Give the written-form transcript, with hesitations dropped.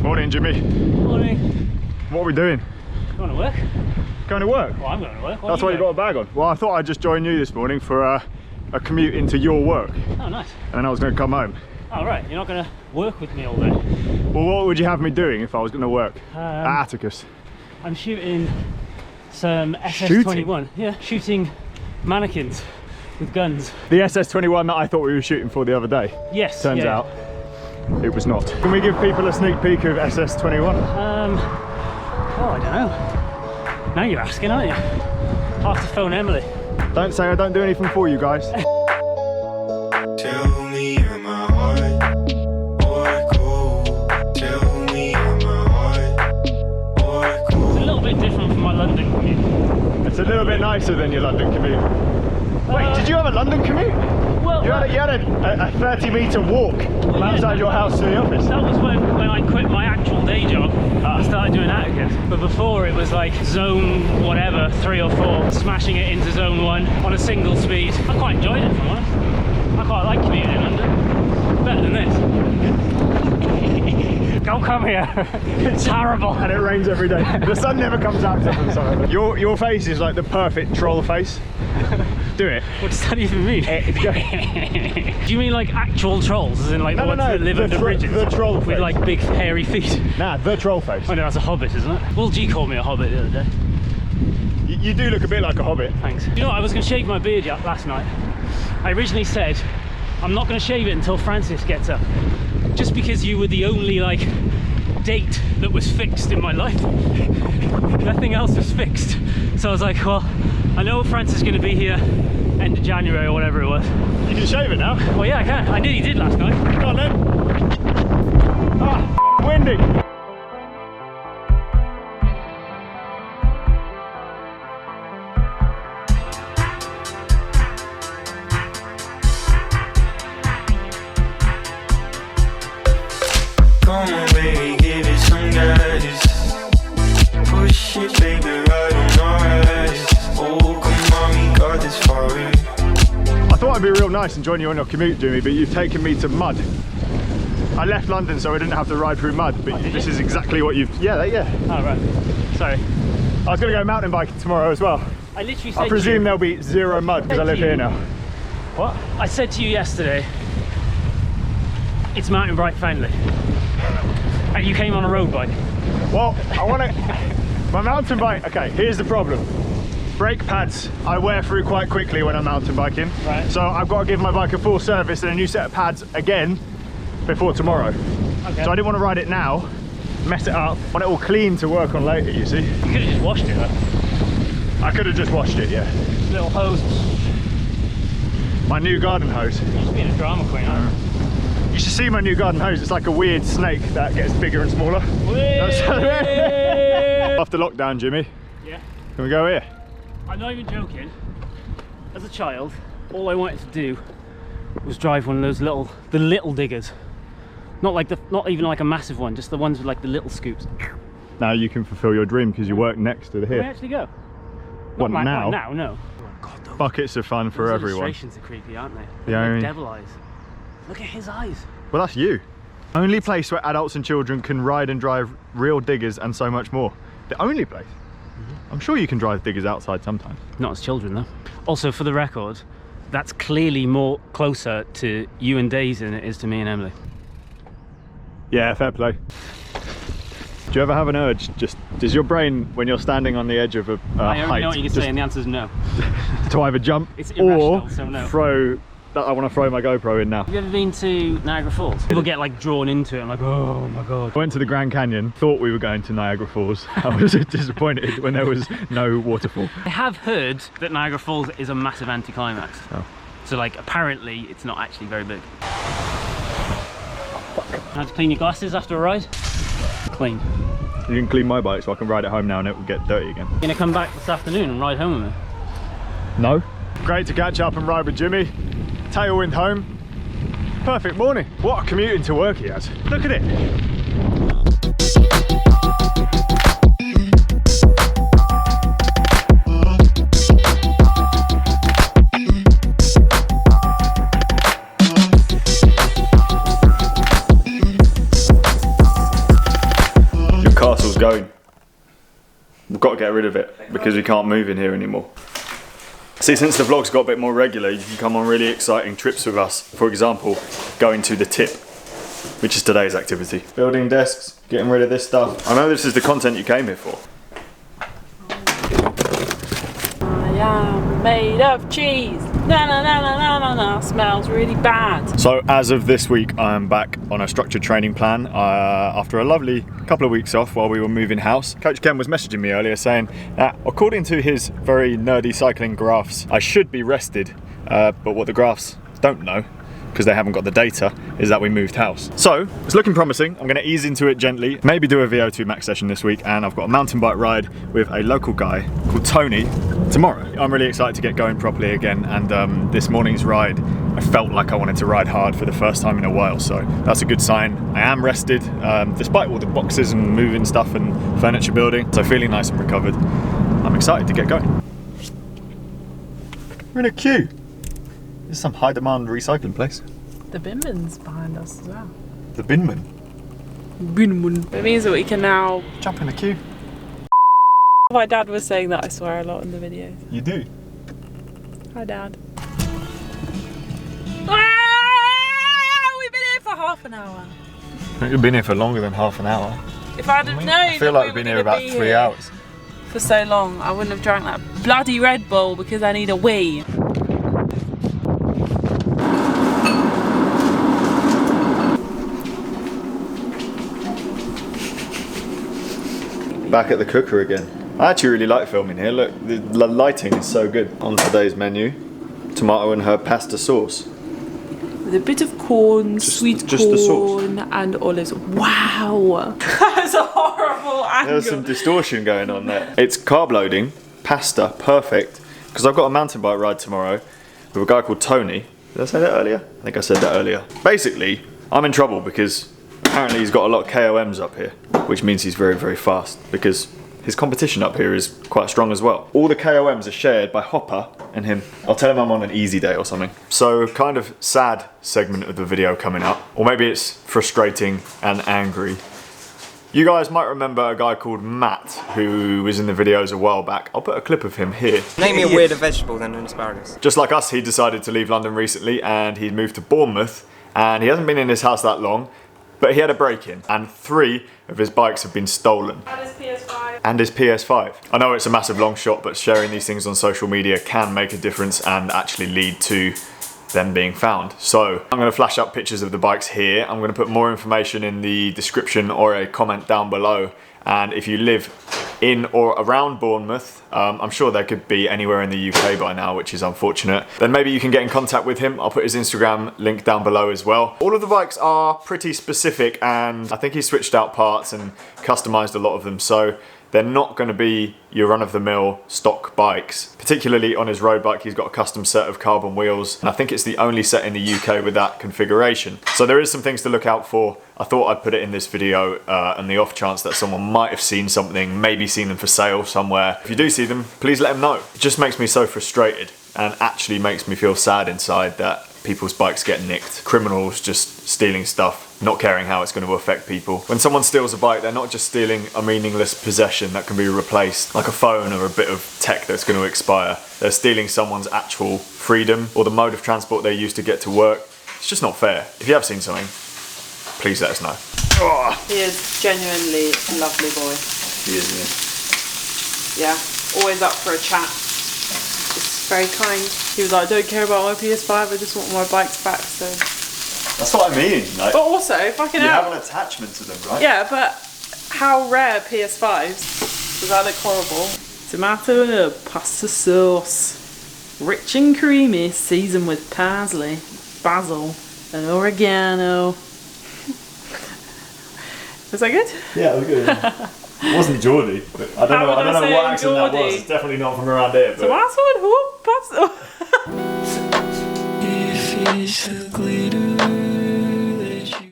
Morning, Jimmy. Morning. What are we doing? Going to work? Going to work? Well, I'm going to work. That's why you got a bag on. Well, I thought I'd just join you this morning for a commute into your work. Oh, nice. And then I was going to come home. Oh, right. You're not going to work with me all day? Well, what would you have me doing if I was going to work at Attacus? I'm shooting some SS21. Yeah, shooting mannequins with guns. The SS21 that I thought we were shooting for the other day. Yes. Turns out it was not. Can we give people a sneak peek of SS21? Oh, I don't know. Now you're asking, aren't you? I'll have to phone Emily. Don't say I don't do anything for you guys. Tell me am I hard or cold? Tell me am I hard or cold? It's a little bit different from my London commute. It's a little bit nicer than your London commute. Wait, did you have a London commute? Well, you had a 30-metre walk from outside your house to the office. That was when I quit my actual day job and started doing Attacus. But before it was like zone whatever, 3 or 4, smashing it into zone 1 on a single speed. I quite enjoyed it, if I'm honest. I quite like commuting in London. Better than this. Don't come here. It's horrible. And it rains every day. The sun never comes out except for the summer. Your face is like the perfect troll face. Do it. What does that even mean? Do you mean like actual trolls, as in like the ones that live under bridges? The troll face. With like big hairy feet? Nah, the troll face. I know, that's a hobbit, isn't it? Well, G called me a hobbit the other day. You do look a bit like a hobbit. Thanks. You know what, I was going to shave my beard last night. I originally said, I'm not going to shave it until Francis gets up. Just because you were the only like date that was fixed in my life. Nothing else was fixed. So I was like, well, I know Francis is going to be here end of January or whatever it was. You can shave it now. Well, yeah, I can. I nearly did last night. Go on then. Ah, windy. Come on, baby, give it some guidance. Push it, baby, right on our eyes. Oh, come on, we got this far. I thought it'd be real nice and join you on your commute, Jimmy, but you've taken me to mud. I left London so I didn't have to ride through mud, but this is exactly what you've... Yeah. Oh, right. Sorry. I was going to go mountain biking tomorrow as well. I literally said I presume there'll be zero mud because I live here now. What? I said to you yesterday, it's mountain bike friendly. And you came on a road bike. Well, I want to... My mountain bike... Okay, here's the problem. Brake pads I wear through quite quickly when I'm mountain biking. Right. So I've got to give my bike a full service and a new set of pads again before tomorrow. Okay. So I didn't want to ride it now, mess it up, want it all clean to work on later, you see. You could have just washed it though. I could have just washed it, yeah. Little hose. My new garden hose. You're just being a drama queen, aren't you? You should see my new garden hose. It's like a weird snake that gets bigger and smaller. After lockdown, Jimmy. Yeah. Can we go here? I'm not even joking. As a child, all I wanted to do was drive one of those the little diggers. Not even like a massive one, just the ones with like the little scoops. Now you can fulfill your dream because you work next to the Can we here. actually go? What, Not now? Right now, no. God, those Buckets of fun for everyone. illustrations are creepy, aren't they? Yeah, They're I like mean- devil eyes. Look at his eyes. Well, that's you. Only place where adults and children can ride and drive real diggers and so much more. The only place. I'm sure you can drive diggers outside sometimes. Not as children though. Also, for the record, that's clearly more closer to you and Daisy than it is to me and Emily. Yeah, fair play. Do you ever have an urge, does your brain, when you're standing on the edge of a I already height, know what you can say and the answer is no. to either jump It's irrational, or so no. throw, I want to throw my GoPro in now. Have you ever been to Niagara Falls? People get like drawn into it and like, oh my god. I went to the Grand Canyon, thought we were going to Niagara Falls. I was disappointed when there was no waterfall. I have heard that Niagara Falls is a massive anticlimax. Oh. So like apparently it's not actually very big. Have to clean your glasses after a ride? Clean. You can clean my bike so I can ride it home now and it will get dirty again. You're gonna come back this afternoon and ride home with me? No. Great to catch up and ride with Jimmy. Tailwind home. Perfect morning. What a commute into work he has. Look at it. castle's going. We've got to get rid of it because we can't move in here anymore. See, since the vlog's got a bit more regular, you can come on really exciting trips with us. For example, going to the tip, which is today's activity. Building desks, getting rid of this stuff. I know this is the content you came here for. I am made of cheese. Na na na na na na na. Smells really bad. So as of this week, I am back on a structured training plan after a lovely couple of weeks off while we were moving house. Coach Ken was messaging me earlier saying that according to his very nerdy cycling graphs, I should be rested, but what the graphs don't know, because they haven't got the data, is that we moved house. So it's looking promising. I'm going to ease into it gently, maybe do a VO2 max session this week, and I've got a mountain bike ride with a local guy called Tony tomorrow. I'm really excited to get going properly again, and this morning's ride, I felt like I wanted to ride hard for the first time in a while, so that's a good sign. I am rested, despite all the boxes and moving stuff and furniture building, so feeling nice and recovered. I'm excited to get going. We're in a queue. This is some high demand recycling place. The binman's behind us as well. The binman. Binman. It means that we can now Jump in the queue. My dad was saying that I swear a lot in the videos. You do. Hi, Dad. Ah, we've been here for half an hour. I think we've been here for longer than half an hour. If I'd have known, I feel like we've been here about 3 hours. For so long, I wouldn't have drank that bloody Red Bull because I need a wee. Back at the cooker again. I actually really like filming here. Look, the lighting is so good. On today's menu, tomato and herb pasta sauce. With a bit of corn, sweet just the sauce. corn, and olives. Wow! That's a horrible angle. There's some distortion going on there. It's carb loading, pasta, perfect. Because I've got a mountain bike ride tomorrow with a guy called Tony. Did I say that earlier? I think I said that earlier. Basically, I'm in trouble because apparently he's got a lot of KOMs up here, which means he's very, very fast because his competition up here is quite strong as well. All the KOMs are shared by Hopper and him. I'll tell him I'm on an easy day or something. So kind of sad segment of the video coming up, or maybe it's frustrating and angry. You guys might remember a guy called Matt who was in the videos a while back. I'll put a clip of him here. Name me a weirder vegetable than an asparagus. Just like us, he decided to leave London recently and he'd moved to Bournemouth, and he hasn't been in his house that long, but he had a break-in and 3 of his bikes have been stolen. And his PS5. And his PS5. I know it's a massive long shot, but sharing these things on social media can make a difference and actually lead to them being found. So I'm going to flash up pictures of the bikes here. I'm going to put more information in the description or a comment down below. And if you live in or around Bournemouth, I'm sure they could be anywhere in the UK by now, which is unfortunate, then maybe you can get in contact with him. I'll put his Instagram link down below as well. All of the bikes are pretty specific, and I think he switched out parts and customized a lot of them, so they're not going to be your run-of-the-mill stock bikes. Particularly on his road bike, he's got a custom set of carbon wheels, and I think it's the only set in the UK with that configuration. So there is some things to look out for. I thought I'd put it in this video on the off chance that someone might have seen something, maybe seen them for sale somewhere. If you do see them, please let them know. It just makes me so frustrated and actually makes me feel sad inside that people's bikes get nicked. Criminals just stealing stuff, not caring how it's going to affect people. When someone steals a bike, they're not just stealing a meaningless possession that can be replaced, like a phone or a bit of tech that's going to expire. They're stealing someone's actual freedom or the mode of transport they use to get to work. It's just not fair. If you have seen something, please let us know. He is genuinely a lovely boy. He is, Yeah, always up for a chat. Just very kind. He was like, I don't care about my PS5, I just want my bikes back, so. That's what I mean. Like, But also, if I can you have have an attachment to them, right? Yeah, but how rare PS5s? Does that look horrible? Tomato and herb pasta sauce. Rich and creamy, seasoned with parsley, basil, and oregano. Was that good? Yeah, it was good. It wasn't Geordie, but I don't know what accent that was. It's definitely not from around here. But Tomato and herb pasta. If it's ugly to